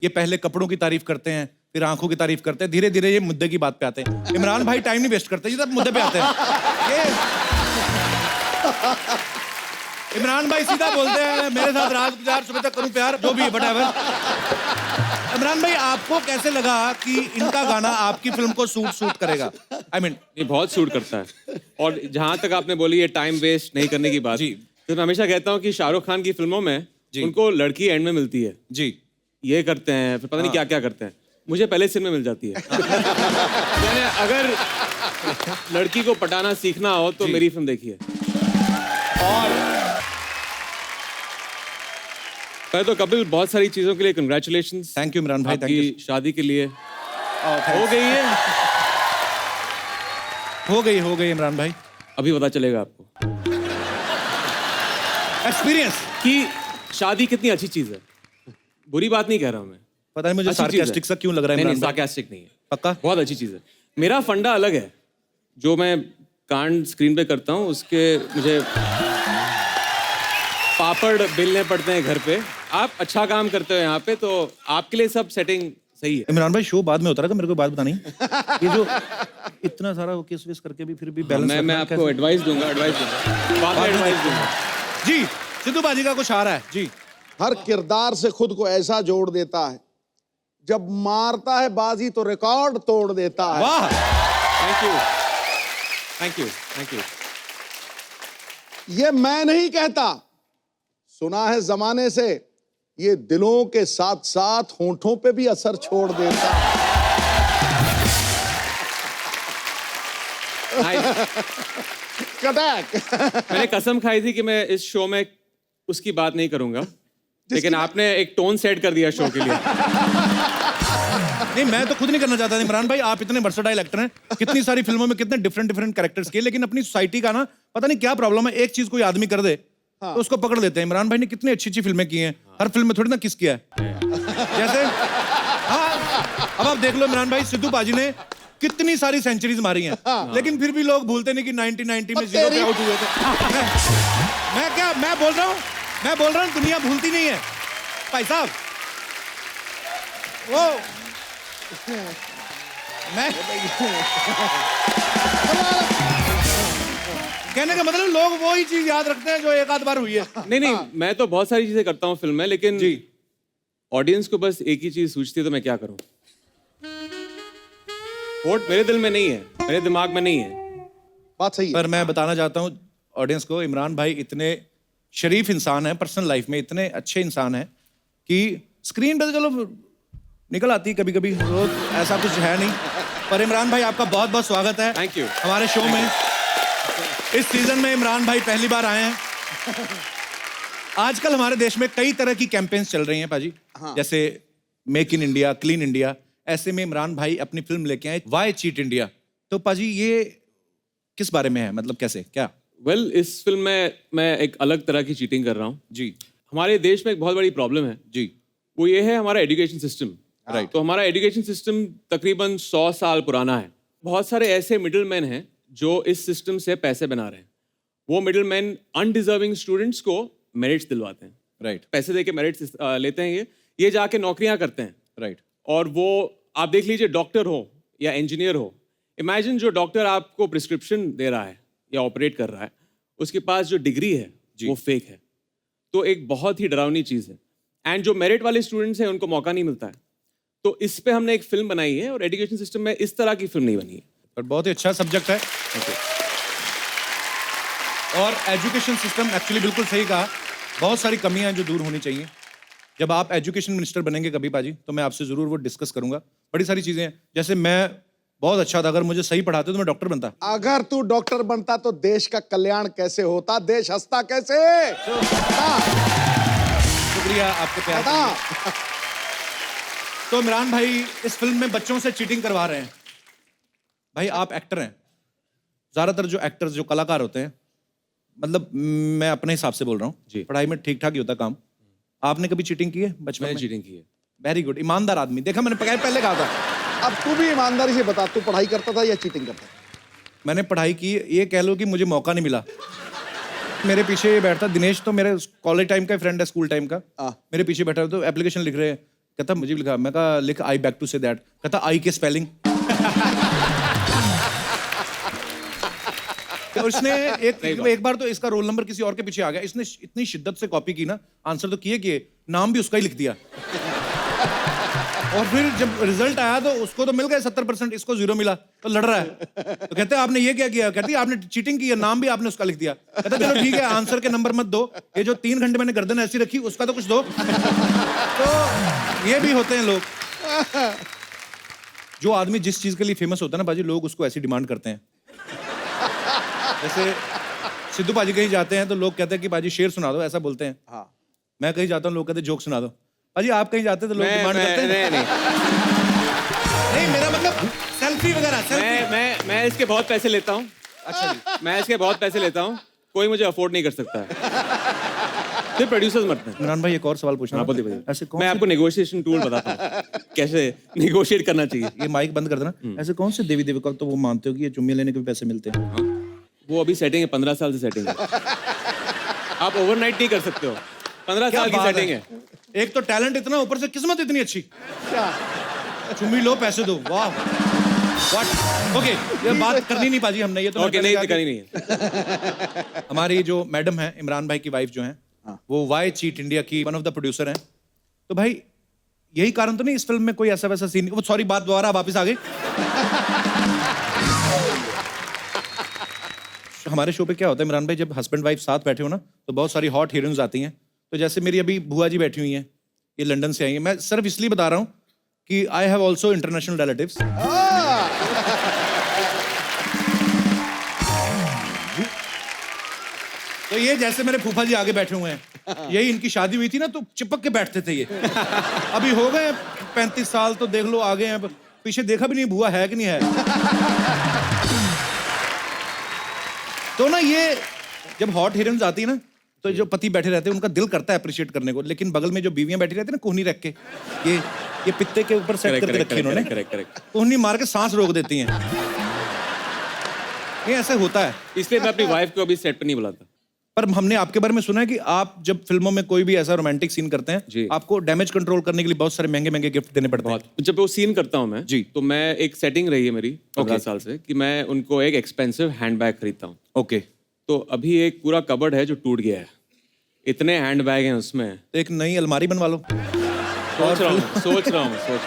ये पहले कपड़ों की तारीफ करते हैं, फिर आंखों की तारीफ करते हैं, धीरे धीरे ये मुद्दे की बात पे आते हैं। इमरान भाई टाइम नहीं वेस्ट करते, ये मुद्दे पे आते हैं। ये इमरान भाई सीधा बोलते हैं मेरे साथ रात गुजार, सुबह तक करूं प्यार, जो भी है व्हाटएवर। इमरान भाई आपको कैसे लगा कि इनका गाना आपकी फिल्म को सूट करेगा? आई मीन ये बहुत सूट करता है। और जहां तक आपने बोली ये टाइम वेस्ट नहीं करने की बात, जी। तो मैं हमेशा कहता हूँ कि शाहरुख खान की फिल्मों में उनको लड़की एंड में मिलती है, जी, ये करते हैं, फिर पता नहीं क्या क्या करते हैं, मुझे पहले सीन में मिल जाती है। मैंने अगर लड़की को पटाना सीखना हो तो मेरी फिल्म देखिए। और पहले तो कपिल बहुत सारी चीजों के लिए कंग्रेचुलेशंस। थैंक यू इमरान भाई, थैंक यू। आपकी शादी के लिए हो गई इमरान भाई, अभी पता चलेगा आपको एक्सपीरियंस कि शादी कितनी अच्छी चीज है। बुरी बात नहीं कह रहा हूँ मैं, पता नहीं मुझे अच्छी चीज़ है। सार्कास्टिक सा क्यों लग रहा है नहीं इमरान भाई? सार्कास्टिक नहीं है, पक्का? बहुत अच्छी चीज है। मेरा फंडा अलग है, जो मैं कांड स्क्रीन पे करता हूँ उसके मुझे पापड़ बेलने पड़ते हैं घर पे। आप अच्छा काम करते हो यहाँ पे, तो आपके लिए सब सेटिंग सही है। इमरान भाई शो बाद में होता रहेगा, मेरे को बात बतानी। ये जो इतना सारा केस वेस करके भी फिर भी बैलेंस मैं आपको एडवाइस दूंगा, बाद में एडवाइस दूंगा। जी, सिद्धू बाजी का कुछ आ रहा है जी। हर किरदार से खुद को ऐसा जोड़ देता है, जब मारता है बाजी तो रिकॉर्ड तोड़ देता है। वाह, thank you, thank you, thank you. ये मैं नहीं कहता, सुना है जमाने से, ये दिलों के साथ साथ होंठों पे भी असर छोड़ देता है। कटैक। मैंने कसम खाई थी कि मैं इस शो में उसकी बात नहीं करूंगा, लेकिन आपने एक टोन सेट कर दिया शो के लिए। नहीं मैं तो खुद नहीं करना चाहता था इमरान भाई, आप इतने वर्सेटाइल एक्टर हैं, कितनी सारी फिल्मों में कितने डिफरेंट कैरेक्टर्स किए, लेकिन अपनी सोसाइटी का ना पता नहीं क्या प्रॉब्लम है, एक चीज कोई आदमी कर दे तो उसको पकड़ लेते हैं। इमरान भाई ने कितनी अच्छी फिल्में की हैं, हर फिल्म में थोड़ी ना किस किया है जैसे। हाँ, अब आप देख लो इमरान भाई, सिद्धू बाजी ने कितनी सारी सेंचुरीज मारी हैं, लेकिन फिर भी लोग भूलते नहीं कि 1990 में 0 पे आउट हुए थे। मैं बोल रहा हूँ दुनिया भूलती नहीं है भाई साहब। वो मैं कहने का मतलब लोग वो ही चीज याद रखते हैं जो एक आध बार हुई है। नहीं, मैं तो बहुत सारी चीजें करता हूँ फिल्म में, लेकिन जी ऑडियंस को बस एक ही चीज सूझती है, तो मैं क्या करूँ। वोट मेरे दिल में नहीं है, मेरे दिमाग में नहीं है। बात सही है। पर मैं बताना चाहता हूँ ऑडियंस को, इमरान भाई इतने शरीफ इंसान है, पर्सनल लाइफ में इतने अच्छे इंसान है कि स्क्रीन पे तो चलो निकल आती है कभी कभी, रोज ऐसा कुछ है नहीं। पर इमरान भाई आपका बहुत बहुत स्वागत है थैंक यू हमारे शो में। इस सीजन में इमरान भाई पहली बार आए हैं। आजकल हमारे देश में कई तरह की कैंपेन्स चल रही हैं पाजी, जैसे make in India, clean India. ऐसे में इमरान भाई अपनी फिल्म लेके आए व्हाई चीट इंडिया। तो पाजी ये किस बारे में है, मतलब कैसे क्या? वेल, इस फिल्म में मैं एक अलग तरह की चीटिंग कर रहा हूँ जी। हमारे देश में एक बहुत बड़ी प्रॉब्लम है जी। वो ये है हमारा एजुकेशन सिस्टम। राइट। तो हमारा एजुकेशन सिस्टम तकरीबन 100 साल पुराना है। बहुत सारे ऐसे मिडिल मैन हैं जो इस सिस्टम से पैसे बना रहे हैं। वो मिडिल मैन अनडिजर्विंग स्टूडेंट्स को मेरिट्स दिलवाते हैं। राइट। पैसे देके मेरिट्स लेते हैं, ये जाके नौकरियां करते हैं। राइट। और वो आप देख लीजिए, डॉक्टर हो या इंजीनियर हो, इमेजिन जो डॉक्टर आपको प्रिस्क्रिप्शन दे रहा है या ऑपरेट कर रहा है, उसके पास जो डिग्री है वो फेक है। तो एक बहुत ही डरावनी चीज़ है। एंड जो मेरिट वाले स्टूडेंट्स हैं उनको मौका नहीं मिलता है। तो इस पे हमने एक फिल्म बनाई है, और एजुकेशन सिस्टम में इस तरह की फिल्म नहीं बनी है। पर बहुत ही अच्छा सब्जेक्ट है। और एजुकेशन सिस्टम एक्चुअली बिल्कुल सही कहा, बहुत सारी कमियां हैं जो दूर होनी चाहिए। जब आप एजुकेशन मिनिस्टर बनेंगे कभी पाजी, तो मैं आपसे जरूर वो डिस्कस करूंगा। बड़ी सारी चीजें हैं, जैसे मैं बहुत अच्छा था, अगर मुझे सही पढ़ाते तो मैं डॉक्टर बनता। अगर तू डॉक्टर बनता तो देश का कल्याण कैसे होता, देश हंसता कैसे? शुक्रिया आपके प्यार के लिए। तो इमरान भाई इस फिल्म में बच्चों से चीटिंग करवा रहे हैं। भाई आप एक्टर हैं, ज्यादातर जो एक्टर्स जो कलाकार होते हैं, मतलब मैं अपने हिसाब से बोल रहा हूँ, पढ़ाई में ठीक ठाक ही होता काम। आपने कभी चीटिंग की है बचपन में? चीटिंग की है। वेरी गुड, ईमानदार आदमी। देखा मैंने पहले कहा था। अब तू भी ईमानदारी से बता, तू पढ़ाई करता था या चीटिंग करता था? मैंने पढ़ाई की, ये कह लो कि मुझे मौका नहीं मिला। मेरे पीछे बैठता दिनेश, तो मेरे कॉलेज टाइम का फ्रेंड है, स्कूल टाइम का। मेरे पीछे बैठा तो एप्लीकेशन लिख रहे हैं, कहता मुझे भी लिखा, मैं कहा लिख आई बैक टू से दैट, कहता आई के स्पेलिंग। तो उसने एक बार तो इसका रोल नंबर किसी और के पीछे आ गया, इसने इतनी शिद्दत से कॉपी की ना, आंसर तो किए नाम भी उसका ही लिख दिया। और फिर जब रिजल्ट आया तो उसको तो मिल गए 70%, इसको 0 मिला, तो लड़ रहा है। तो कहते हैं आपने ये क्या किया, कहती है आपने चीटिंग की है, नाम भी आपने उसका लिख दिया। कहता चलो ठीक है, आंसर के नंबर मत दो, ये जो 3 घंटे मैंने गर्दन ऐसी रखी उसका तो कुछ दो। तो ये भी होते हैं लोग। जो आदमी जिस चीज के लिए फेमस होता है ना बाजी, लोग उसको ऐसी डिमांड करते हैं। जैसे सिद्धू पाजी कहीं जाते हैं तो लोग कहते हैं कि बाजी शेर सुना दो, ऐसा बोलते हैं। हाँ। मैं कहीं जाता हूँ लोग कहते हैं जोक सुना दो। पाजी आप कहीं जाते हैं तो लोग डिमांड करते हैं। नहीं मेरा मतलब सेल्फी वगैरह। मैं इसके बहुत पैसे लेता हूँ। अच्छा जी। मैं इसके बहुत पैसे लेता हूँ, कोई मुझे अफोर्ड नहीं कर सकता है। फिर प्रोड्यूसर्स मरते हैं। इमरान भाई एक और सवाल पूछना। ऐसे कौन मैं आपको नेगोशिएशन टूल बताता हूँ कैसे नेगोशिएट करना चाहिए। ये माइक बंद कर देना। ऐसे कौन से देवी देवता तो वो मानते हो कि ये चुम्मी लेने के भी पैसे मिलते हैं? वो अभी सेटिंग है, 15 साल से सेटिंग है। आप ओवरनाइट नहीं कर सकते हो, 15 साल की सेटिंग है। एक तो टैलेंट इतना, ऊपर से किस्मत इतनी अच्छी। चुम्मी लो पैसे दो, वाह व्हाट। ओके ये बात करनी नहीं पाजी हमने, ये तो ओके नहीं करनी नहीं है। हमारी जो मैडम है इमरान भाई की वाइफ जो है, वो वाई चीट इंडिया की वन ऑफ द प्रोड्यूसर हैं। तो भाई यही कारण तो नहीं इस फिल्म में कोई ऐसा वैसा सीन, वो सॉरी बात दोबारा वापस आ गई। हमारे शो पे क्या होता है इमरान भाई, जब हस्बैंड वाइफ साथ बैठे हो ना तो बहुत सारी हॉट हीरोइंस आती हैं। तो जैसे मेरी अभी बुआ जी बैठी हुई हैं, ये लंदन से आई हैं। मैं सिर्फ इसलिए बता रहा हूँ कि I have also international relatives. तो ये जैसे मेरे फूफा जी आगे बैठे हुए हैं, यही इनकी शादी हुई थी ना तो चिपक के बैठते थे ये। अभी हो गए 35 साल तो देख लो आगे हैं, पीछे देखा भी नहीं बुआ है कि नहीं है। तो ना ये जब हॉट हीरोइंस आती है ना तो जो पति बैठे रहते हैं उनका दिल करता है अप्रिशिएट करने को, लेकिन बगल में जो बीवियां बैठी रहती है ना कोहनी रख के, ये पित्ते के ऊपर सेट करके रखी इन्होंने, कोहनी मार के सांस रोक देती हैं। ये ऐसे होता है, इसलिए मैं अपनी वाइफ को अभी सेट पे नहीं बुलाता। पर हमने आपके बारे में सुना है कि आप जब फिल्मों में कोई भी ऐसा रोमांटिक सीन करते हैं, आपको डैमेज कंट्रोल करने के लिए बहुत सारे महंगे महंगे गिफ्ट देने पड़ते हैं। जब वो सीन करता हूँ मैं जी, तो मैं एक सेटिंग रही है मेरी 15 साल से कि मैं उनको एक एक्सपेंसिव हैंडबैग खरीदता हूँ। ओके। तो अभी एक पूरा कबर्ड है जो टूट गया है, इतने हैंडबैग हैं उसमें। तो एक नई अलमारी बनवा लो। सोच रहा हूँ।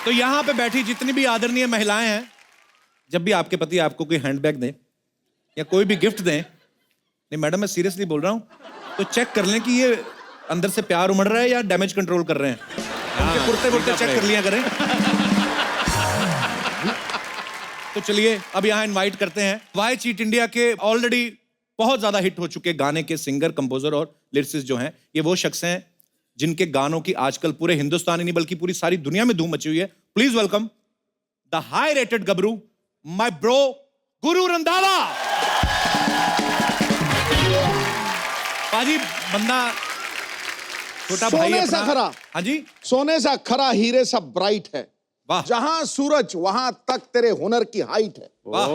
तो यहाँ पे बैठी जितनी भी आदरणीय महिलाएं हैं, जब भी आपके पति आपको कोई हैंडबैग दें या कोई भी गिफ्ट दें, नहीं मैडम मैं सीरियसली बोल रहा हूँ, तो चेक कर लें कि ये अंदर से प्यार उमड़ रहा है या डैमेज कंट्रोल कर रहे हैं। उनके पुरते चेक कर लिया करें। तो चलिए अब यहाँ इनवाइट करते हैं वाई चीट इंडिया के ऑलरेडी बहुत ज्यादा हिट हो चुके गाने के सिंगर, कंपोजर और लिरिसिस्ट जो हैं, ये वो शख्स हैं जिनके गानों की आजकल पूरे हिंदुस्तान ही नहीं बल्कि पूरी सारी दुनिया में धूम मची हुई है। Please welcome the high rated Gabru, my bro Guru Randhawa. पाजी बंदा छोटा भाई सोने सा खरा। हाँ जी, सोने सा खरा, हीरे सा ब्राइट है। वाह। जहां सूरज वहां तक तेरे हुनर की हाइट है। वाह।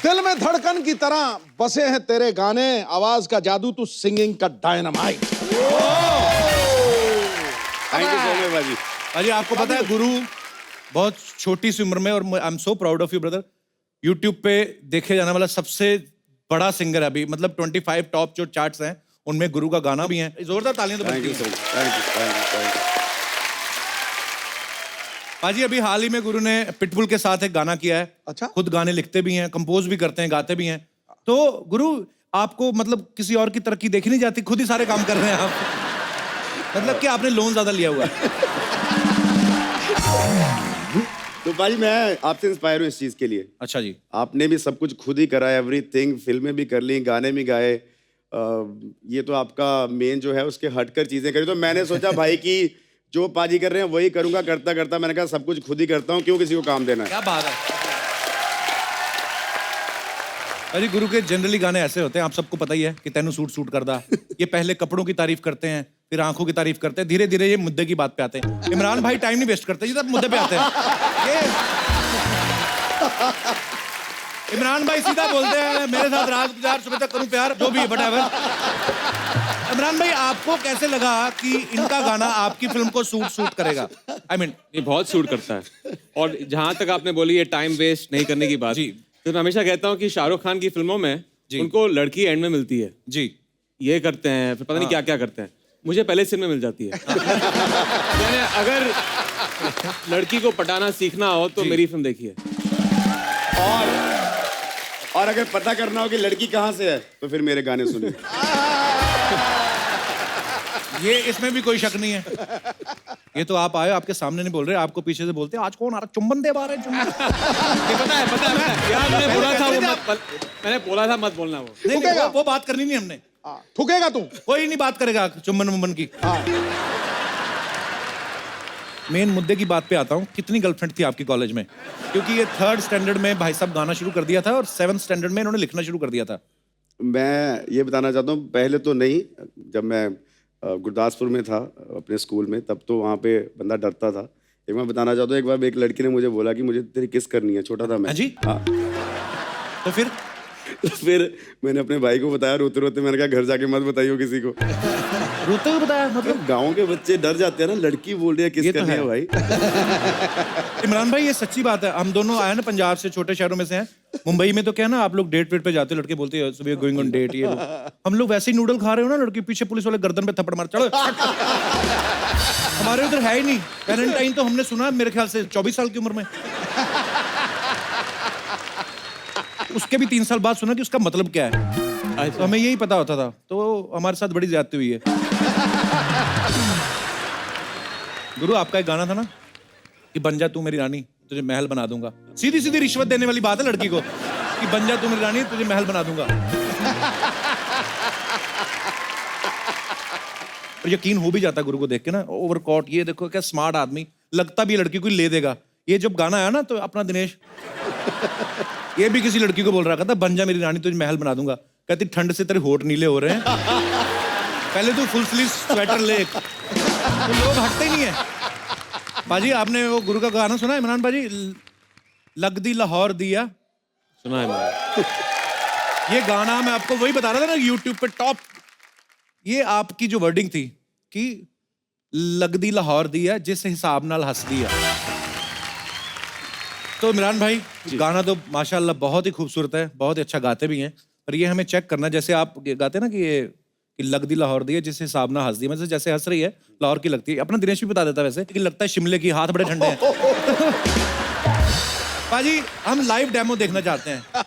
दिल में धड़कन की तरह बसे हैं तेरे गाने, आवाज का जादू तू सिंगिंग का डायनामाइट। पाजी आपको पता है गुरु बहुत छोटी सी उम्र में, और I am so proud of you brother, YouTube पे देखे जाने वाला सबसे बड़ा सिंगर है अभी, मतलब 25 टॉप जो चार्ट्स हैं उनमें गुरु का गाना भी है। जोरदार तालियां तो बनती हैं। पाजी अभी हाल ही में गुरु ने पिटबुल के साथ एक गाना किया है। अच्छा। खुद गाने लिखते भी हैं, कंपोज भी करते हैं, गाते भी हैं। तो गुरु आपको मतलब किसी और की तरक्की देखी नहीं जाती, खुद ही सारे काम कर रहे हैं आप। मतलब कि आपने लोन ज्यादा लिया हुआ है। तो भाई मैं आपसे इंस्पायर हूँ इस चीज के लिए। अच्छा जी। आपने भी सब कुछ खुद ही करा, एवरीथिंग, फिल्में भी कर ली, गाने भी गाए, ये तो आपका मेन जो है उसके हटकर चीजें करी। तो मैंने सोचा भाई कि जो पाजी कर रहे हैं वही करूंगा। करता करता मैंने कहा सब कुछ खुद ही करता हूँ, क्यों किसी को काम देना है। क्या बात है। अरे गुरु के जनरली गाने ऐसे होते हैं, आप सबको पता ही है कि तेनू सूट सूट करदा। ये पहले कपड़ों की तारीफ करते हैं, फिर आंखों की तारीफ करते हैं, धीरे धीरे ये मुद्दे की बात पे आते हैं। इमरान भाई टाइम नहीं वेस्ट करते, ये सब मुद्दे पे आते हैं। ये इमरान भाई सीधा बोलते हैं मेरे साथ रात गुजार, सुबह तक करूं प्यार, जो भी है व्हाटएवर। इमरान भाई आपको कैसे लगा कि इनका गाना आपकी फिल्म को सूट करेगा? आई मीन ये बहुत सूट करता है। और जहां तक आपने बोली ये टाइम वेस्ट नहीं करने की बात, जी। तो मैं हमेशा कहता हूँ कि शाहरुख खान की फिल्मों में उनको लड़की एंड में मिलती है, जी ये करते हैं, फिर पता नहीं क्या क्या करते हैं, मुझे पहले सीन में मिल जाती है। यानी अगर लड़की को पटाना सीखना हो तो मेरी फिल्म देखिए। और अगर पता करना हो कि लड़की कहाँ से है तो फिर मेरे गाने सुनिए। ये इसमें भी कोई शक नहीं है। ये तो आप आए, आपके सामने नहीं बोल रहे, आपको पीछे से बोलते हैं आज कौन आ रहा, चुम्बन दे रहे चुम्बन। ये पता है यार, मैंने बोला था मैंने बोला था मत बोलना वो। नहीं, वो बात करनी नहीं हमने। थूकेगा तू? कोई नहीं बात करेगा चुम्बन मुम्बन की। मेन मुद्दे की बात पे आता हूँ, कितनी गर्लफ्रेंड थी आपकी कॉलेज में? क्योंकि ये 3rd स्टैंडर्ड में भाई साहब गाना शुरू कर दिया था और 7th स्टैंडर्ड में इन्होंने लिखना शुरू कर दिया था। मैं ये बताना चाहता हूँ, पहले तो नहीं, जब मैं गुरदासपुर में था अपने स्कूल में, तब तो वहाँ पे बंदा डरता था। एक मैं बताना चाहता हूँ, एक बार एक लड़की ने मुझे बोला कि मुझे तेरी किस करनी है, छोटा था मैं। हाँ जी? हाँ। तो फिर मैंने अपने भाई को बताया, रोते रोते मैंने कहा घर जाके मत बताइयो किसी को। रोते हुए बताया? मतलब गाँव के बच्चे डर जाते हैं ना, लड़की बोल रही है किस ये तो करनी है है। भाई। इमरान भाई ये सच्ची बात है, हम दोनों आए ना पंजाब से, छोटे शहरों में से हैं। मुंबई में तो क्या है ना, आप लोग डेट वेट पे जाते हो, लड़के बोलते हैं सुबह गोइंग ऑन डेट, ये वो। हम लोग वैसे ही नूडल खा रहे हो ना, लड़की पीछे पुलिस वाले गर्दन पे थप्पड़ मार, चलो। हमारे उधर है ही नहीं। वैलेंटाइन तो हमने सुना मेरे ख्याल से 24 साल की उम्र में, उसके भी 3 साल बाद सुना कि उसका मतलब क्या है। तो हमें यही पता होता था, तो हमारे साथ बड़ी ज्यादती हुई है। गुरु आपका एक गाना था ना कि बन जा तू मेरी रानी तुझे महल बना दूंगा, सीधी सीधी रिश्वत देने वाली बात है लड़की को कि बन जा तू मेरी रानी तुझे महल बना दूंगा। और यकीन हो भी जाता गुरु को देख के ना, ओवरकोट, ये देखो क्या स्मार्ट आदमी, लगता भी लड़की को ले देगा। ये जब गाना आया ना तो अपना दिनेश ये भी किसी लड़की को बोल रहा था, बन जा मेरी रानी तुझे महल बना दूंगा। कहती ठंड से तेरे होठ नीले हो रहे हैं, पहले तू फुल स्लीव स्वेटर ले। तो लोग हटते ही नहीं है। बाजी आपने वो गुरु का गाना सुना है इमरान बाजी, लगदी लाहौर दिया? सुना है मैंने। ये गाना मैं आपको वही बता रहा था ना, यूट्यूब पे टॉप। ये आपकी जो वर्डिंग थी कि लगदी लाहौर दिया जिस हिसाब नाल हंस दिया। तो इमरान भाई गाना तो माशाल्लाह बहुत ही खूबसूरत है, बहुत ही अच्छा गाते भी हैं, पर ये हमें चेक करना, जैसे आप गाते ना कि ये कि लगदी लाहौर दी है जिस हिसाब ना हंस दी, मतलब जैसे हंस रही है लाहौर की लगती है। अपना दिनेश भी बता देता वैसे कि लगता है शिमले की, हाथ बड़े ठंडे हैं। पाजी हम लाइव डेमो देखना चाहते हैं।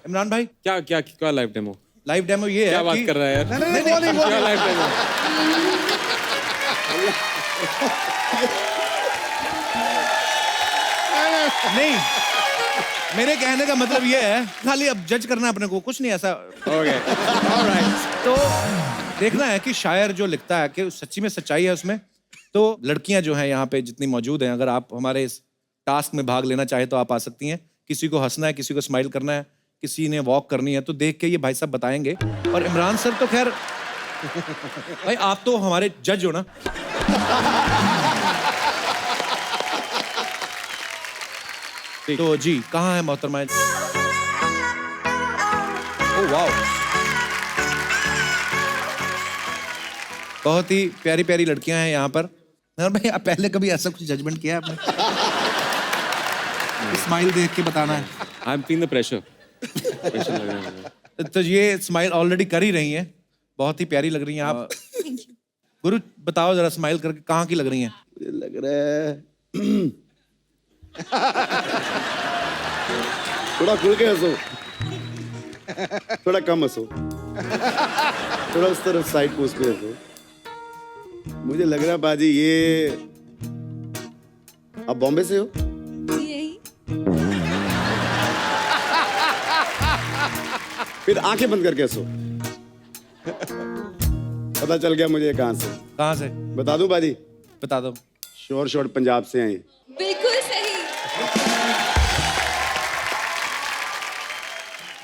इमरान भाई क्या क्या क्या लाइव डेमो? लाइव डेमो ये है क्या बात कि कर रहा है यार? नहीं, क्या लाइव डेमो? नहीं, मेरे कहने का मतलब ये है, खाली अब जज करना अपने को, कुछ नहीं ऐसा। Okay alright. तो देखना है कि शायर जो लिखता है कि सच्ची में सच्चाई है उसमें। तो लड़कियां जो हैं यहाँ पे जितनी मौजूद हैं, अगर आप हमारे इस टास्क में भाग लेना चाहे तो आप आ सकती हैं। किसी को हंसना है, किसी को स्माइल करना है, किसी ने वॉक करनी है, तो देख के ये भाई साहब बताएंगे। और इमरान सर तो खैर भाई आप तो हमारे जज हो ना। तो जी कहाँ है मोहतरमा? ओह वाओ, बहुत ही प्यारी प्यारी लड़कियां हैं यहाँ पर। भाई आप पहले कभी ऐसा कुछ जजमेंट किया है आपने? स्माइल देख के बताना है। I am feeling the pressure लग रहा है मुझे। तो ये स्माइल ऑलरेडी कर ही रही हैं, बहुत ही प्यारी लग रही हैं आप। गुरु बताओ जरा स्माइल करके कहाँ की लग रही हैं? मुझे लग रहा है थोड़ा खुल के हंसो, थोड़ा कम हंसो, थोड़ा उस तरफ साइड पोस्ट पे हंसो। मुझे लग रहा है बाजी ये आप बॉम्बे से हो? यही। फिर आंखें बंद करके हंसो। पता चल गया मुझे कहाँ से। कहाँ से? बता दूं बाजी? बता दो। श्योर शॉट पंजाब से आए। बिल्कुल सही।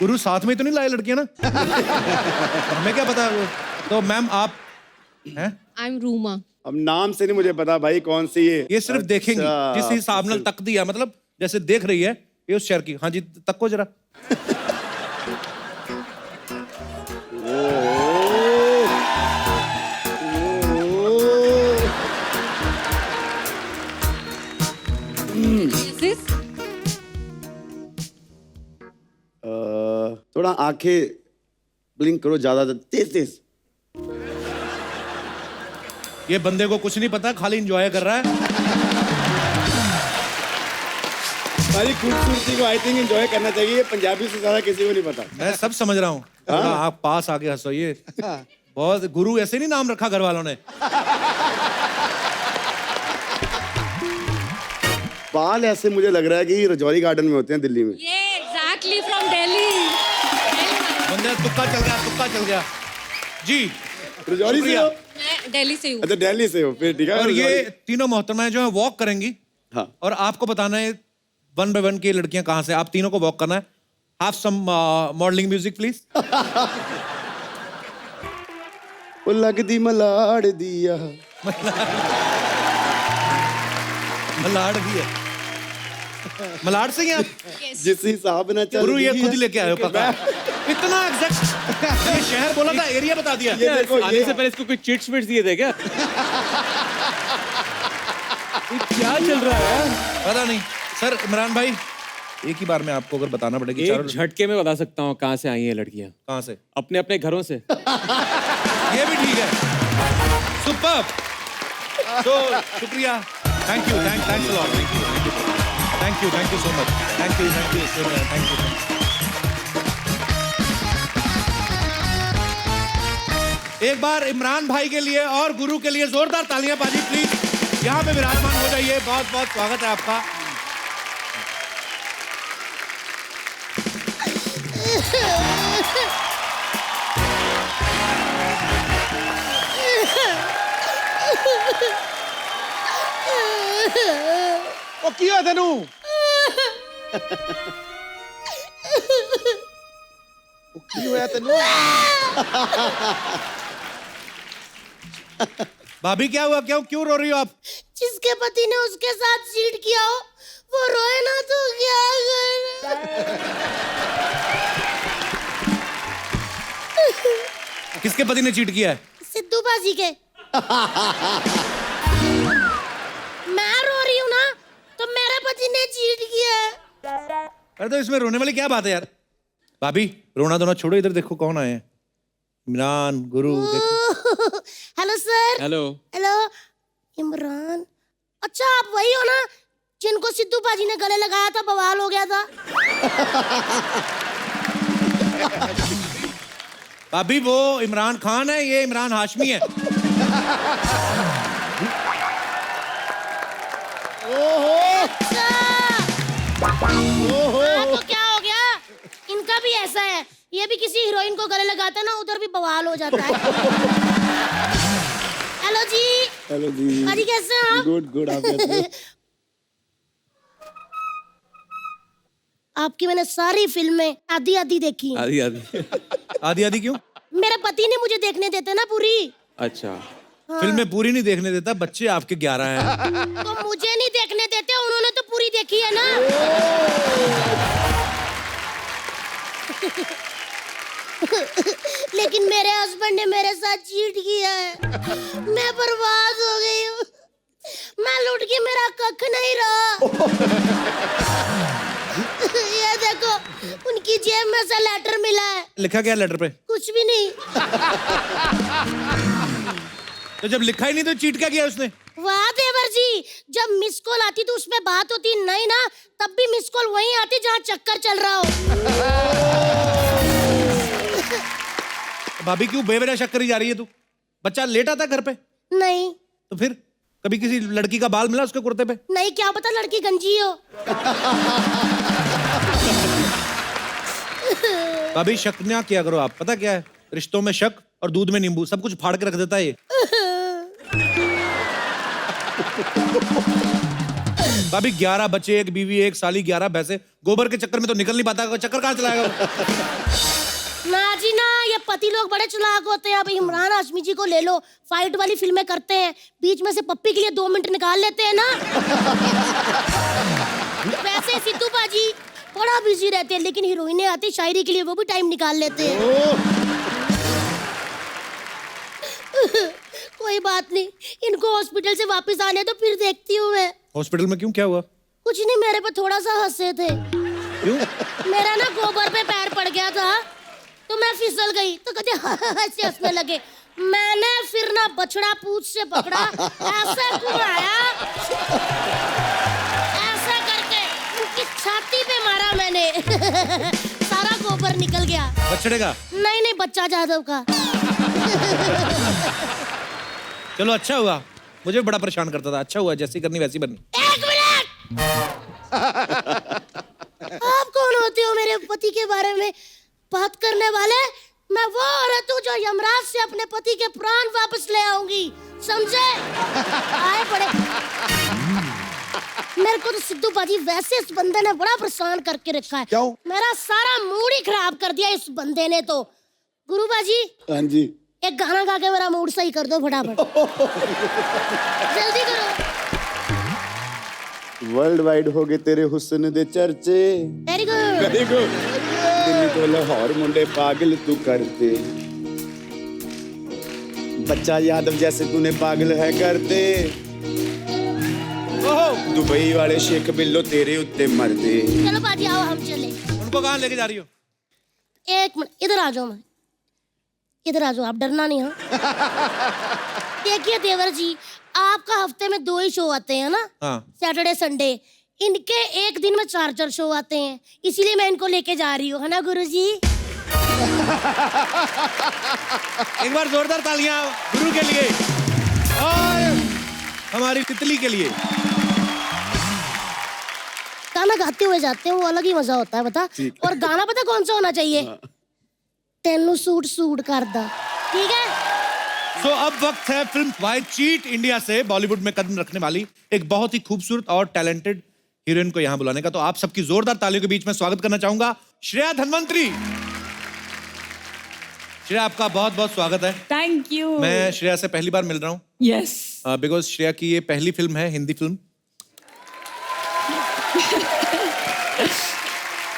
गुरु साथ में तो नहीं लाए लड़कियां ना? हमें क्या पता वो। तो मैम आप हैं? I am Ruma. अब नाम से नहीं मुझे पता भाई कौन सी ये सिर्फ देखेंगी जिस हिसाब नाल तक दिया, मतलब जैसे देख रही है ये उस शहर की। हाँ जी तक्को जरा। थोड़ा आंखें ब्लिंक करो ज्यादा तेज तेज। ये बंदे को कुछ नहीं पता, खाली एंजॉय कर रहा है। सारी खूबसूरती को आई थिंक एंजॉय करना चाहिए, पंजाबी से ज्यादा किसी को नहीं पता। मैं सब समझ रहा हूँ। आप पास आके हंसो। ये बहुत गुरु ऐसे नहीं नाम रखा घर वालों ने। बाल ऐसे मुझे लग रहा है कि रजौरी गार्डन में होते हैं दिल्ली में। ये एग्जैक्टली फ्रॉम दिल्ली। बंदे तुक्का चल गया, तुक्का चल गया जी। रजौरी से हो? मैं दिल्ली से हूँ। अच्छा दिल्ली से हो, फिर ठीक है। और ये तीनों मोहतरमाएं जो है वॉक करेंगी। हाँ। और आपको बताना है 1 by 1 की लड़कियां कहाँ से। आप तीनों को वॉक करना है। Have some modelling music please. वो लगदी मलाड़ दिया। मलाड़ भी है। मलाड़ से ही आप? जिस हिसाब ना चल गुरु ये रही खुद है। ही लेके आए हो पक्का। इतना एग्जैक्ट। ये शहर बोला था, एरिया बता दिया। ये देखो, आने ये- से पहले इसको कोई चिट्स विट्स दिए थे क्या? ये क्या चल रहा है? पता नहीं सर। इमरान भाई एक ही बार में आपको अगर बताना पड़ेगा एक चारों झटके में बता सकता हूँ कहाँ से आई हैं लड़कियाँ। कहाँ से। अपने अपने घरों से। ये भी ठीक है। सुपर। तो शुक्रिया। Thank you thanks a lot. Thank you so much. Thank you thank you. एक बार इमरान भाई के लिए और गुरु के लिए जोरदार तालियां पाजी प्लीज। यहाँ पे विराजमान हो जाइए। बहुत बहुत स्वागत है आपका। ਉਹ ਕੀ ਹੋਇਆ ਤੈਨੂੰ ਉਹ ਕੀ ਹੋਇਆ ਤੈਨੂੰ भाभी क्या हुआ, क्यों रो रही हो आप? जिसके पति ने उसके साथ चीट किया हो वो रोए ना तो क्या करे। किसके पति ने चीट किया है? सिद्धू बाजी के। मैं रो रही हूँ ना तो मेरे पति ने चीट किया है। अरे तो इसमें रोने वाली क्या बात है यार? भाभी रोना धोना छोड़ो, इधर देखो कौन आए हैं। इमरान, गुरु देखो। Hello sir. Hello. Hello Imran. अच्छा आप वही हो ना जिनको सिद्धू बाजी ने गले लगाया था, बवाल हो गया था। भाभी वो इमरान खान है, ये इमरान हाशमी है। अच्छा। हाँ, तो क्या हो गया? इनका भी ऐसा है, ये भी किसी हीरोइन को गले लगाता है ना उधर भी बवाल हो जाता है। हेलो जी। हेलो जी। अजी कैसे हैं आप? Good good. आप कैसे हो? आपकी मैंने सारी फिल्में आधी आधी देखी हैं। आदि आदि। आधी आधी क्यों? मेरे पति ने मुझे देखने देते ना पूरी। अच्छा। फिल्में पूरी नहीं देखने देता, बच्चे आपके 11 हैं। तो मुझे नहीं देखने देते, उन्होंने तो पूरी देखी है ना। लेकिन मेरे हस्बैंड ने मेरे साथ चीट किया है। मैं बर्बाद हो गई हूँ। मैं लुट के मेरा कख नहीं रहा। ये देखो उनकी जेब में से लेटर मिला है। लिखा क्या लेटर पे? कुछ भी नहीं। तो जब लिखा ही नहीं तो चीट क्या किया उसने? वाह देवर जी, जब मिस कॉल आती तो उसमें बात होती, नहीं ना तब भी मिस कॉल वहीं आती जहाँ चक्कर चल रहा हो। भाभी क्यों बेवजह शक करी जा रही है तू? बच्चा लेटा था घर पे? नहीं तो फिर कभी किसी लड़की का बाल मिला उसके कुर्ते पे? नहीं, क्या पता लड़की गंजी हो। भाभी शक ना किया करो आप, पता क्या है रिश्तों में शक और दूध में नींबू सब कुछ फाड़ के रख देता है ये। भाभी 11 बच्चे, एक बीवी, एक साली, 11 भैंसे, गोबर के चक्कर में तो निकल नहीं पाता, चक्कर कहाँ चलाएगा वो? ना जी ना, ये पति लोग बड़े चालाक होते हैं। अब इमरान हाशमी जी को ले लो, फाइट वाली फिल्में करते हैं, बीच में से पप्पी के लिए 2 मिनट निकाल लेते हैं ना। वैसे सिद्धू बाजी बड़ा बिजी रहते हैं, लेकिन हीरोइनें आती शायरी के लिए वो भी टाइम निकाल लेते हैं। कोई बात नहीं, इनको हॉस्पिटल से वापस आने तो फिर देखती हूँ मैं। हॉस्पिटल में क्यों, क्या हुआ? कुछ नहीं, मेरे पे थोड़ा सा हंसे थे। क्यों? मेरा ना गोबर पे पैर पड़ गया था तो मैं फिसल गई तो कहते ऐसे हंसने लगे। मैंने फिर ना बछड़ा पूंछ से पकड़ा, ऐसे घुमाया, ऐसा करके उनकी छाती पे मारा मैंने। सारा गोबर निकल गया। बछड़े का? नहीं बच्चा जादव का। चलो अच्छा हुआ, मुझे बड़ा परेशान करता था। अच्छा हुआ, जैसी करनी वैसी बननी। एक मिनट। आप कौन होते हो मेरे पति के बारे में बात करने वाले? मैं वो औरत हूँ जो यमराज से अपने पति के प्राण वापस ले आऊंगी, समझे? आए पड़े। मेरे को तो सिद्धू बाजी वैसे इस बंदे ने बड़ा परेशान करके रखा है। क्यों? मेरा सारा मूड ही खराब कर दिया इस बंदे ने तो। गुरु बाजी, हाँ जी, एक गाना गा के मेरा मूड सही कर दो फटाफट। जल्दी करो। वर्ल्ड वाइड हो गए तेरे हुस्न दे चर्चे। Very good. Very good. Delhi तो लाहौर मुंडे पागल तू करते, बच्चा यादव जैसे तूने पागल है करते, दुबई वाले शेख बिल्लो तेरे उत्ते मरदे। चलो बाजी आओ हम चले। उनको कहाँ लेके जा रही हो? एक मिनट इधर आ जाओ। मैं इधर आ जाओ, आप डरना नहीं। हाँ देखिए देवर जी, आपका हफ्ते में 2 ही शो आते हैं ना, हाँ। Saturday Sunday. इनके एक दिन में 4 शो आते हैं, इसीलिए मैं इनको लेके जा रही हूँ, है ना गुरुजी? एक बार जोरदार तालियां गुरु के लिए और हमारी तितली के लिए। गाना गाते हुए जाते हैं, वो अलग ही मजा होता है, बता। और गाना पता कौन सा होना चाहिए? तेनू सूट सूट करदा, ठीक है? सो अब वक्त है फिल्म वाई चीट इंडिया से बॉलीवुड में कदम रखने वाली एक बहुत ही खूबसूरत और टैलेंटेड हीरोइन को यहाँ बुलाने का। तो आप सबकी जोरदार तालियों के बीच में स्वागत करना चाहूंगा श्रेया धन्वंतरी। श्रेया, आपका बहुत बहुत स्वागत है। Thank you. मैं श्रेया से पहली बार मिल रहा हूँ यस। बिकॉज श्रेया की ये पहली फिल्म है, हिंदी फिल्म।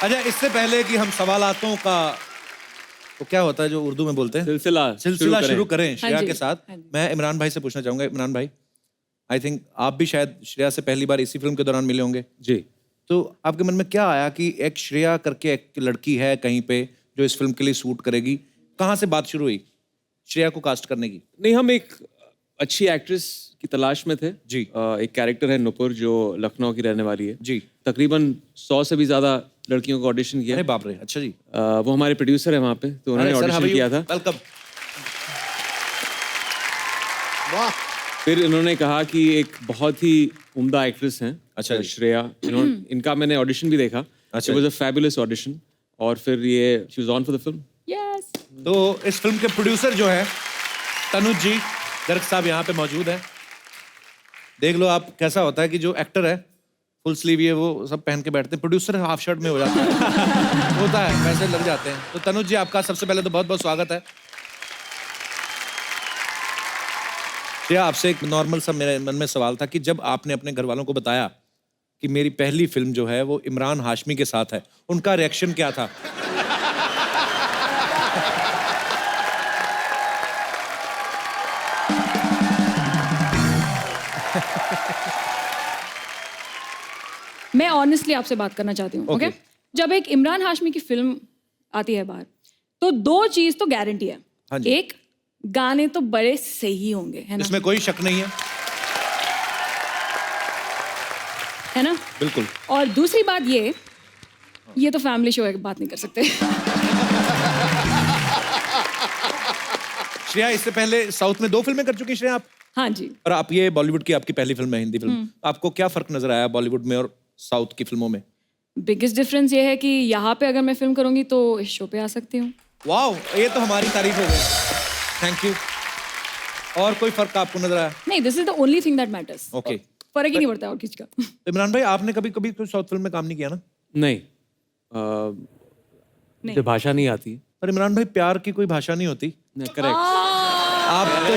अच्छा, इससे पहले कि हम सवालातों का तो क्या होता है जो उर्दू में बोलते हैं, सिलसिला शुरू करें श्रेया हाँ जी, के साथ, हाँ जी। मैं इमरान भाई से पूछना चाहूंगा। इमरान भाई, आई थिंक आप भी शायद श्रेया से पहली बार इसी फिल्म के दौरान मिले होंगे। जी। तो आपके मन में क्या आया कि एक श्रेया करके एक लड़की है कहीं पे जो इस फिल्म के लिए सूट करेगी? कहाँ से बात शुरू हुई श्रेया को कास्ट करने की? नहीं, हम एक अच्छी एक्ट्रेस की तलाश में थे जी। एक कैरेक्टर है नुपुर जो लखनऊ की रहने वाली है जी। तकरीबन 100 से भी ज्यादा लड़कियों को ऑडिशन किया। अरे बाप रे, अच्छा जी। वो हमारे प्रोड्यूसर है वहाँ पे, तो उन्होंने ऑडिशन किया था। वेलकम। वाह। फिर इन्होंने कहा कि एक बहुत ही उम्दा एक्ट्रेस हैं, अच्छा जी। श्रेया, इनका मैंने ऑडिशन भी देखा। अच्छा। It was a fabulous audition और फिर ये she was on for the film. Yes. तो इस फिल्म के प्रोड्यूसर जो है तनुज जी गर्ग साहब यहाँ पे मौजूद हैं। देख लो आप कैसा होता है कि जो एक्टर है फुल स्लीव ये वो सब पहन के बैठते हैं, प्रोड्यूसर हाफ शर्ट में हो जाता है। होता है, पैसे लग जाते हैं। तो तनुज जी, आपका सबसे पहले तो बहुत बहुत स्वागत है। श्रेया, आपसे एक नॉर्मल सा मेरे मन में सवाल था कि जब आपने अपने घर वालों को बताया कि मेरी पहली फिल्म जो है वो इमरान हाशमी के साथ है, उनका रिएक्शन क्या था? मैं ऑनेस्टली आपसे बात करना चाहती हूँ। ओके? जब एक इमरान हाशमी की फिल्म आती है बाहर, तो 2 चीज तो गारंटी है। हाँ जी। एक, गाने तो बड़े सही होंगे, है ना? इसमें कोई शक नहीं है। है ना? बिल्कुल। और दूसरी बात ये तो फैमिली शो है, बात नहीं कर सकते। श्रेया, इससे पहले साउथ में 2 फिल्में कर चुकी हैं श्रेया आप, हाँ जी। और आप ये बॉलीवुड की आपकी पहली फिल्म है, हिंदी फिल्म। आपको क्या फर्क नजर आया बॉलीवुड में और साउथ की फिल्मों में? बिगेस्ट डिफरेंस ये है कि यहाँ पे अगर मैं फिल्म करूंगी तो इस शो पे आ सकती हूँ। वाओ, ये तो हमारी तारीफ हो गई। Thank you. और कोई फर्क आपको नजर आया? नहीं, this is the only thing that matters. Okay. फर्क ही नहीं पड़ता और किसी का। तो इमरान भाई, आपने कभी कभी कोई साउथ फिल्म में काम नहीं किया ना? नहीं, मुझे भाषा नहीं आती। पर इमरान भाई, प्यार की कोई भाषा नहीं होती। करेक्ट। आप तो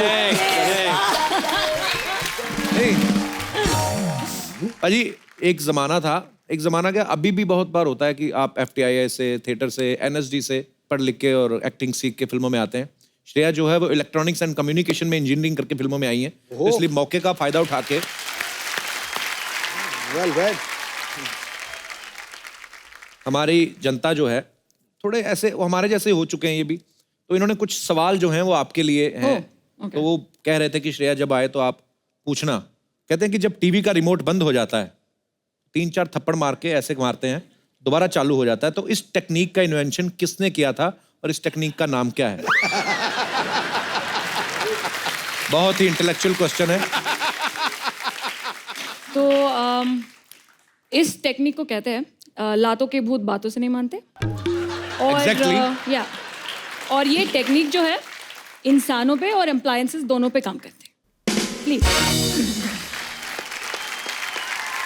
नहीं अजी, एक जमाना था, एक जमाना क्या अभी भी बहुत बार होता है कि आप FTII से, थिएटर से, NSD से पढ़ लिख के और एक्टिंग सीख के फिल्मों में आते हैं। श्रेया जो है वो इलेक्ट्रॉनिक्स एंड कम्युनिकेशन में इंजीनियरिंग करके फिल्मों में आई हैं, इसलिए मौके का फायदा उठा के वेल वेल। हमारी जनता जो है थोड़े ऐसे वो हमारे जैसे हो चुके हैं ये भी, तो इन्होंने कुछ सवाल जो हैं वो आपके लिए हैं। okay. तो वो कह रहे थे कि श्रेया जब आए तो आप पूछना। कहते हैं कि जब टीवी का रिमोट बंद हो जाता है 3-4 थप्पड़ मार के ऐसे मारते हैं, दोबारा चालू हो जाता है। तो इस टेक्निक का इन्वेंशन किसने किया था और इस टेक्निक का नाम क्या है? बहुत ही इंटेलेक्चुअल क्वेश्चन है। तो इस टेक्निक को कहते हैं लातों के भूत बातों से नहीं मानते। और Exactly. या और ये टेक्निक जो है इंसानों पे और अप्लायंसेस दोनों पे काम करते हैं। प्लीज।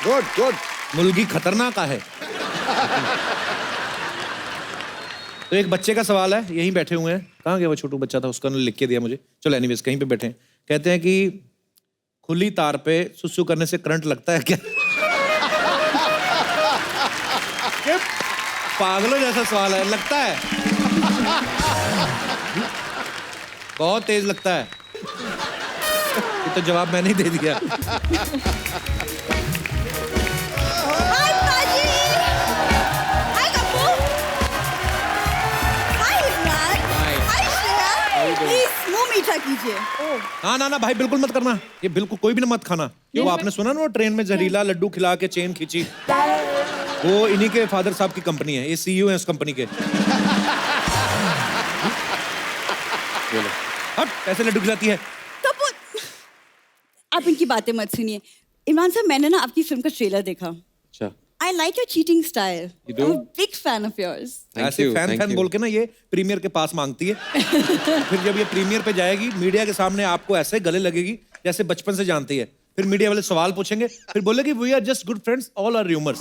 Good good. मुर्गी खतरनाक है। तो एक बच्चे का सवाल है, यहीं बैठे हुए हैं। कहाँ गया वो छोटू बच्चा था, उसका लिख के दिया मुझे। चलो एनीवेज कहीं पे बैठे हैं। कहते हैं कि खुली तार पे सुसु करने से करंट लगता है क्या? पागलों जैसा सवाल है। लगता है, बहुत तेज लगता है। ये तो जवाब मैंने ही दे दिया। हाय पाजी, हाय कप्पू, हाय इमरान, हाय श्रेया, प्लीज मुंह मीठा कीजिए। हाँ ना भाई बिल्कुल मत करना, ये बिल्कुल कोई भी ना मत खाना। वो आपने सुना ना वो ट्रेन में जहरीला लड्डू खिला के चेन खींची, वो इन्हीं के फादर साहब की कंपनी है, ये सीईओ है उस कंपनी के। हट, कैसे लड्डू खिलाती है? कप्पू, आप इनकी बातें मत सुनिए। इमरान साहब, मैंने ना आपकी फिल्म का ट्रेलर देखा। अच्छा, I like your cheating style. You do? I'm a big fan of yours. ऐसे फैन बोल के ना ये प्रीमियर के पास मांगती है। फिर जब ये प्रीमियर पे जाएगी मीडिया के सामने आपको ऐसे गले लगेगी जैसे बचपन से जानती है। फिर मीडिया वाले सवाल पूछेंगे, फिर बोलेगी we are just good friends, all are rumours.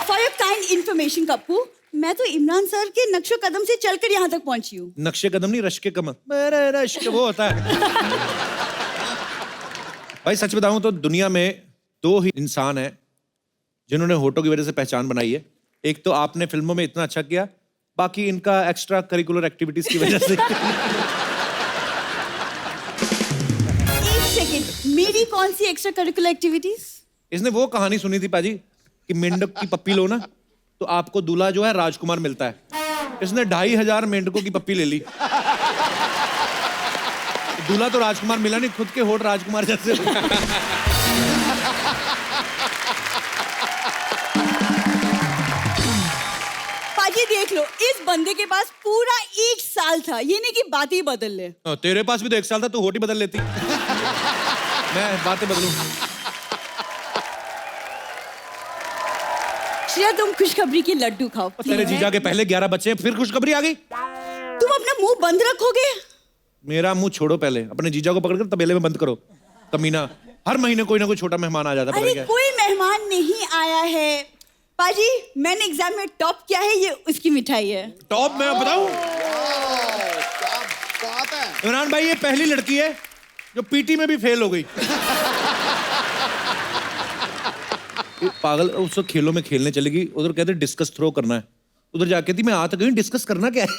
For your kind information, Kappu, मैं तो इमरान सर के नक्शो कदम से चलकर यहाँ तक पहुंची हूँ। नक्शे कदम नहीं, रश्क कमर। मेरे रश्क वो होता है। भाई सच बताऊं तो दुनिया में 2 ही इंसान हैं जिन्होंने होठों की वजह से पहचान बनाई है। एक तो आपने फिल्मों में इतना अच्छा किया, बाकी इनका एक्स्ट्रा करिकुलर एक्टिविटीज की वजह से। एक सेकंड, मेरी कौन सी एक्स्ट्रा करिकुलर एक्टिविटीज? इसने वो कहानी सुनी थी पाजी कि मेंढक की पप्पी लो ना तो आपको दूल्हा जो है राजकुमार मिलता है। इसने 2500 मेंढकों की पप्पी ले ली, दूल्हा तो राजकुमार मिला नहीं, खुद के होठ राजकुमार जैसे। पाजी देख लो, इस बंदे के पास पूरा 1 साल था, ये नहीं कि बात ही बदल ले। तेरे पास भी तो 1 साल था, तू होठ ही बदल लेती। मैं बातें बदलूं? श्रेया, तुम खुशखबरी की लड्डू खाओ। तेरे जीजा के पहले 11 बच्चे हैं, फिर खुशखबरी आ गई। तुम अपना मुंह बंद रखोगे? मेरा मुंह छोड़ो, पहले अपने जीजा को पकड़कर तबेले में बंद करो। कमीना, हर महीने कोई ना कोई छोटा मेहमान आ जाता है। अरे कोई मेहमान नहीं आया है पाजी, मैंने एग्जाम में टॉप किया है, ये उसकी मिठाई है। टॉप मैं बताऊं? क्या बात है। इमरान भाई, ये पहली लड़की है जो पीटी में भी फेल हो गई। पागल, उसको खेलों में खेलने चलेगी, उधर कहते डिस्कस थ्रो करना है, उधर जाके थी मैं आ तो गई, डिस्कस करना क्या है?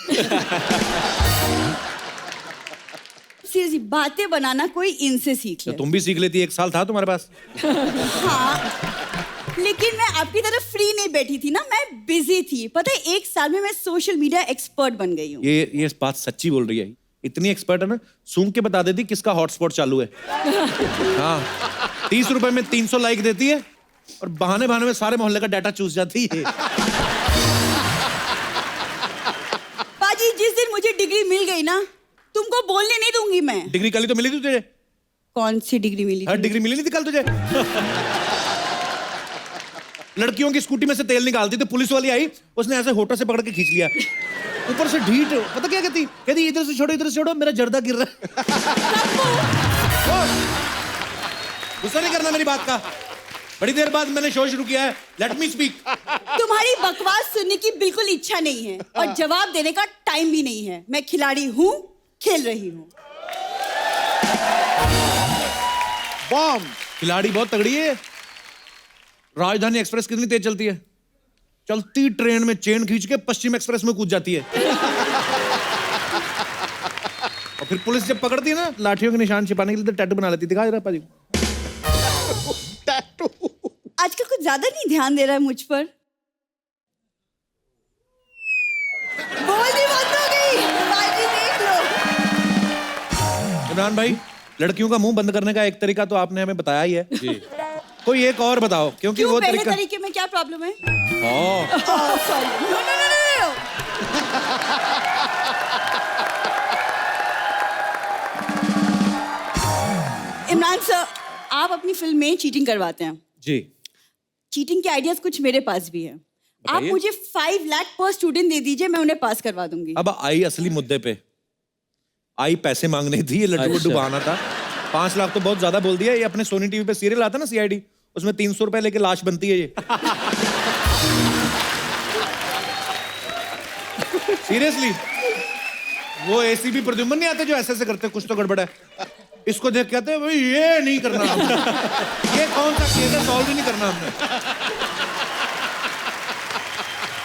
सीरियसली, बातें बनाना कोई इनसे सीख ले। तो तुम भी सीख लेती, 1 साल था तुम्हारे पास। हाँ, लेकिन मैं आपकी तरफ फ्री नहीं बैठी थी ना, मैं बिजी थी। पता है, 1 साल में मैं सोशल मीडिया एक्सपर्ट बन गई हूँ। ये बात सच्ची बोल रही है, इतनी एक्सपर्ट है ना, सूंघ के बता देती किसका हॉटस्पॉट चालू है। हाँ, 30 रुपए में 300 लाइक देती है और बहाने में सारे मोहल्ले का डाटा चूस जाती है। पाजी, जिस दिन मुझे डिग्री मिल गई ना, तुमको बोलने नहीं दूंगी मैं। डिग्री कल ही तो मिली थी तुझे। कौन सी डिग्री मिली हर थी? डिग्री मिली नहीं थी कल तुझे। लड़कियों की स्कूटी में से तेल निकालती तो पुलिस वाली आई, उसने ऐसे होठों से पकड़ के खींच लिया, ऊपर से ढीठ। पता क्या कहती इधर से छोड़ो, इधर से छोड़ो, मेरा जर्दा गिर रहा है। गुस्सा नहीं करना मेरी बात का। बड़ी देर बाद मैंने शो शुरू किया है, लेट मी स्पीक। तुम्हारी बकवास सुनने की बिल्कुल इच्छा नहीं है और जवाब देने का टाइम भी नहीं है। मैं खिलाड़ी हूँ, खेल रही हूँ। बॉम्ब। खिलाड़ी बहुत तगड़ी है। राजधानी एक्सप्रेस कितनी तेज चलती है? चलती ट्रेन में चेन खींच के पश्चिम एक्सप्रेस में कूद जाती है। और फिर पुलिस जब पकड़ती है ना, लाठियों के निशान छिपाने के लिए तो टैटू बना लेती। दिखा जरा पाजी। टैटू। आजकल कुछ कुछ ज्यादा नहीं ध्यान दे रहा है मुझ पर? बोलनी बंद हो गई। बाजी देख लो। इमरान भाई, लड़कियों का मुंह बंद करने का एक तरीका तो आपने हमें बताया ही है जी। कोई एक और बताओ, क्योंकि क्यों, वो पहले तरीका तरीके में क्या प्रॉब्लम है? हाँ। Sorry, no no no no. Imran sir, आप अपनी फिल्म में चीटिंग करवाते हैं। जी। चीटिंग के आइडियाज कुछ मेरे पास भी है। आप बताइए। मुझे 5 लाख पर स्टूडेंट दे दीजिए, मैं उन्हें पास करवा दूंगी। अब आई असली मुद्दे पे। आई पैसे मांगने थी, ये लड्डू अच्छा। वड्डू बहाना था। 5 लाख तो बहुत ज्यादा बोल दिया। ये अपने सोनी टीवी पे सीरियल आता ना CID, उसमें 300 रुपए लेके लाश बनती है ये। सीरियसली, वो ACP प्रद्युम्न नहीं आते जो ऐसे ऐसे करते, कुछ तो गड़बड़ है। इसको देख के कहते हैं भाई ये नहीं करना हमने। ये कौन सा केस है, सॉल्व ही नहीं करना हमने।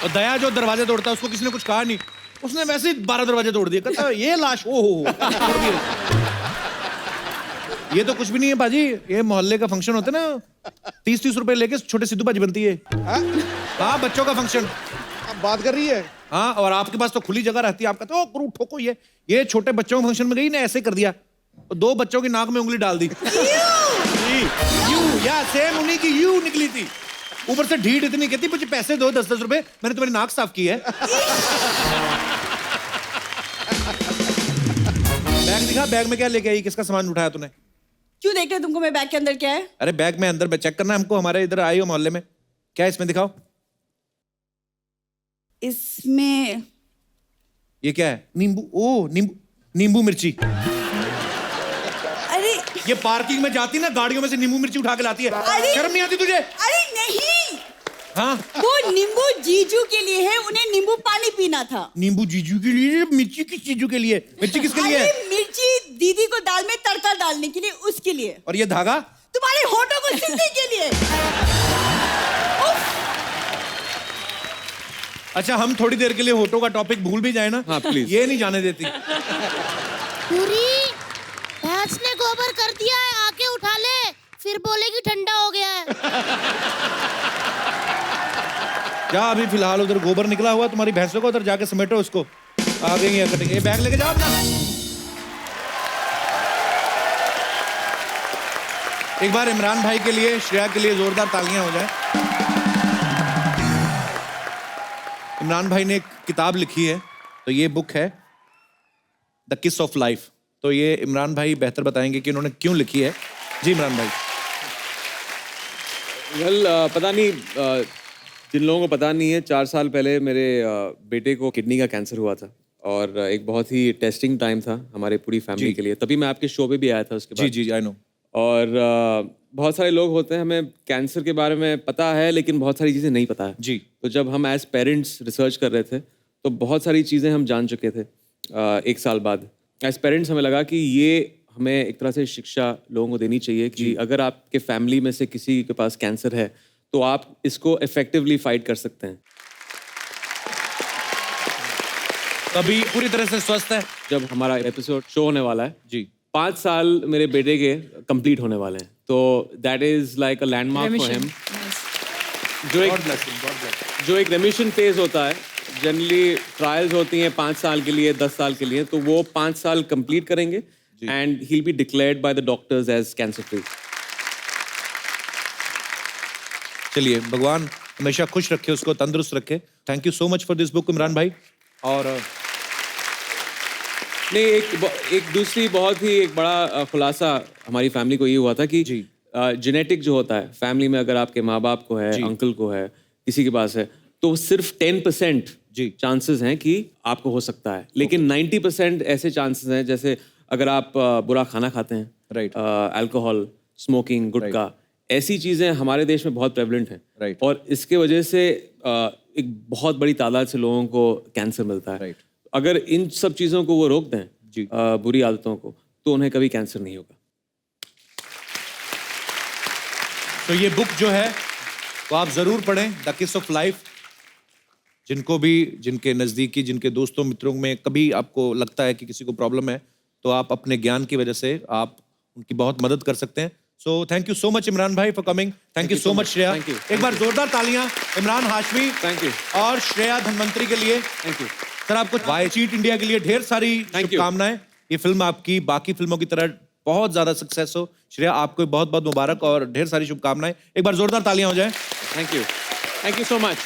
और दया जो दरवाजे तोड़ता है, उसको किसी ने कुछ कहा नहीं, उसने वैसे ही 12 दरवाजे तोड़ दिए। कहता है ये लाश ओ हो तोड़ दिए। ये तो कुछ भी नहीं है बाजी, ये मोहल्ले का फंक्शन होता है ना, 30-30 रुपए लेके छोटे सिद्धू भाजी बनती है। हाँ, बच्चों का फंक्शन। अब बात कर रही है। हाँ, और आपके पास तो खुली जगह रहती है, आप कहते हो ओ करू ठोको ये छोटे बच्चों के फंक्शन में गई ना, ऐसे कर दिया, और 2 बच्चों की नाक में उंगली डाल दी। यू या सेम उन्हीं की यू निकली थी। ऊपर से ढीठ इतनी, कहती मुझे पैसे दो 10-10 रुपए, मैंने तुम्हारी नाक साफ की है। बैग दिखा, बैग में क्या लेके आई, किसका सामान उठाया तूने? क्यों देख रहे तुमको मैं बैग के अंदर क्या है? अरे बैग में अंदर में चेक करना हमको, हमारे इधर आई हो मोहल्ले में, क्या है इसमें दिखाओ। इसमें ये क्या है? नींबू, ओ नींबू मिर्ची। अरे ये पार्किंग में जाती ना, गाड़ियों में से नींबू मिर्ची उठा के लाती है। अरे! शर्म नहीं आती तुझे? अरे नहीं, हाँ, वो नींबू जीजू के लिए है, उन्हें नींबू पानी पीना था। नींबू जीजू के लिए, मिर्ची किस चीजू के लिए? मिर्ची किसके लिए है? अरे मिर्ची दीदी को दाल में तड़का डालने के लिए, उसके लिए। और ये धागा? तुम्हारे होठों को सिलने के लिए। अच्छा, हम थोड़ी देर के लिए होठों का टॉपिक भूल भी जाए ना, हाँ, प्लीज। ये नहीं जाने देती। पूरी भैंस ने गोबर कर दिया है, आके उठा ले, फिर बोलेगी ठंडा हो गया है। क्या अभी फिलहाल उधर गोबर निकला हुआ तुम्हारी भैंसों को, उधर जाके समेटो उसको, आ गई है कटेंगे। ये बैग लेके जाओ अपना। एक बार इमरान भाई के लिए, श्रेया के लिए जोरदार तालियां हो जाए। इमरान भाई ने एक किताब लिखी है, तो ये बुक है द किस ऑफ लाइफ। तो ये इमरान भाई बेहतर बताएंगे कि इन्होंने क्यों लिखी है। जी इमरान भाई। वेल, पता नहीं, जिन लोगों को पता नहीं है, 4 साल पहले मेरे बेटे को किडनी का कैंसर हुआ था, और एक बहुत ही टेस्टिंग टाइम था हमारे पूरी फैमिली के लिए। तभी मैं आपके शो पे भी आया था उसके बाद। जी आई नो। और बहुत सारे लोग होते हैं, हमें कैंसर के बारे में पता है लेकिन बहुत सारी चीज़ें नहीं पता है। जी। तो जब हम एज पेरेंट्स रिसर्च कर रहे थे तो बहुत सारी चीज़ें हम जान चुके थे। 1 साल बाद एज पेरेंट्स हमें लगा कि ये हमें एक तरह से शिक्षा लोगों को देनी चाहिए कि अगर आपके फैमिली में से किसी के पास कैंसर है तो आप इसको इफेक्टिवली फाइट कर सकते हैं। अभी पूरी तरह से स्वस्थ है। जब हमारा एपिसोड शो होने वाला है जी। 5 साल मेरे बेटे के कंप्लीट होने वाले हैं, तो that is like a landmark for him. जो एक रेमिशन फेज होता है, जनरली ट्रायल्स होती हैं 5 साल के लिए, 10 साल के लिए, तो वो 5 साल कंप्लीट करेंगे and he will be declared by the doctors as cancer free. चलिए, भगवान हमेशा खुश रखे उसको, तंदुरुस्त रखे। Thank you so much for this book Imran भाई। और नहीं, एक दूसरी बहुत ही एक बड़ा खुलासा हमारी फैमिली को ये हुआ था कि जेनेटिक जो होता है फैमिली में, अगर आपके माँ बाप को है, अंकल को है, किसी के पास है, तो सिर्फ 10% चांसेस हैं कि आपको हो सकता है, लेकिन 90% ऐसे चांसेस हैं, जैसे अगर आप बुरा खाना खाते हैं, राइट, अल्कोहल, स्मोकिंग, गुटखा, ऐसी चीज़ें हमारे देश में बहुत प्रेवलेंट हैं, राइट, और इसके वजह से एक बहुत बड़ी तादाद से लोगों को कैंसर मिलता है। राइट। अगर इन सब चीज़ों को वो रोक दें, बुरी आदतों को, तो उन्हें कभी कैंसर नहीं होगा। तो ये बुक जो है वो आप जरूर पढ़ें, द किस ऑफ लाइफ। जिनको भी, जिनके नज़दीकी, जिनके दोस्तों मित्रों में कभी आपको लगता है कि किसी को प्रॉब्लम है, तो आप अपने ज्ञान की वजह से आप उनकी बहुत मदद कर सकते हैं। So thank you so much Imran भाई for coming, thank you so much Shreya. Thank you. एक बार जोरदार तालियां इमरान हाशमी Thank you. और श्रेया धनवंतरी के लिए। Thank you. सर आपको वाई चीट इंडिया के लिए ढेर सारी Thank you. शुभकामनाएं। ये फिल्म आपकी बाकी फिल्मों की तरह बहुत ज्यादा सक्सेस हो। श्रेया आपको बहुत बहुत मुबारक और ढेर सारी शुभकामनाएं। एक बार जोरदार तालियां हो जाए। Thank you so much.